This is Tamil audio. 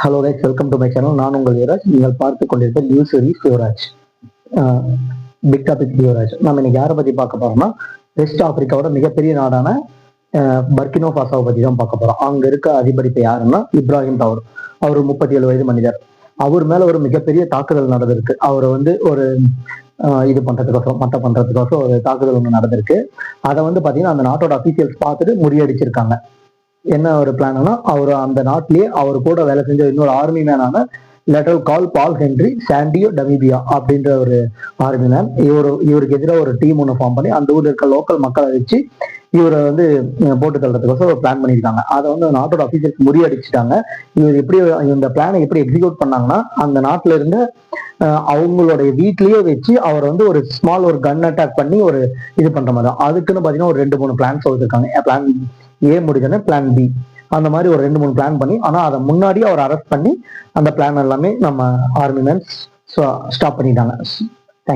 Hello guys, welcome to my channel. நான் உங்கள் யுவராஜ். நீங்கள் பார்த்து கொண்டிருக்க news series Yuvaraj. Big topic Yuvaraj. நம்ம இன்னைக்கு யாரை பத்தி பார்க்க போறோம்னா, வெஸ்ட் ஆப்பிரிக்காவோட மிகப்பெரிய நாடான பர்கினோ ஃபாசோவை பத்தி தான் பார்க்க போறோம். அங்க இருக்க அதிபர் இப்ப யாருன்னா இப்ராஹிம் டவர். அவர் 37 வயது மனிதர். அவர் மேல ஒரு மிகப்பெரிய தாக்குதல் நடந்திருக்கு. அவரை ஒரு இது பண்றதுக்கோசரம், மட்டம் பண்றதுக்கோசரம் ஒரு தாக்குதல் ஒன்று நடந்திருக்கு. அதை பாத்தீங்கன்னா அந்த நாட்டோட அபிஷியல்ஸ் பார்த்துட்டு முறியடிச்சிருக்காங்க. என்ன ஒரு பிளான்னா, அவர் அந்த நாட்டிலேயே அவர் கூட வேலை செஞ்ச இன்னொரு ஆர்மி மேனான லெட்டரல் கால் பால் ஹென்ரி சாண்டியோ டமிபியா அப்படின்ற ஒரு ஆர்மி மேன், இவருக்கு எதிராக ஒரு டீம் ஒன்று ஃபார்ம் பண்ணி அந்த ஊரில் இருக்க லோக்கல் மக்களை வச்சு இவரை போட்டு தள்ளுறதுக்கோசம் ஒரு பிளான் பண்ணியிருக்காங்க. அதை நாட்டோட அஃபீஷியல்ஸ் முறியடிச்சிட்டாங்க. இவர் எப்படி இந்த பிளானை எப்படி எக்ஸிக்யூட் பண்ணாங்கன்னா, அந்த நாட்டில இருந்து அவங்களுடைய வீட்லயே வச்சு அவர் ஒரு ஸ்மால் ஒரு கன் அட்டாக் பண்ணி ஒரு இது பண்ற மாதிரி தான். அதுக்குன்னு பாத்தீங்கன்னா ஒரு 2-3 பிளான்ஸ் வச்சிருக்காங்க. பிளான் ஏ முடிஞ்சோன்னா பிளான் பி, அந்த மாதிரி ஒரு 2-3 பிளான் பண்ணி, ஆனா அதை முன்னாடியே அவர் அரெஸ்ட் பண்ணி அந்த பிளான் எல்லாமே நம்ம ஆர்மி மேன்ஸ் ஸ்டாப் பண்ணிட்டாங்க.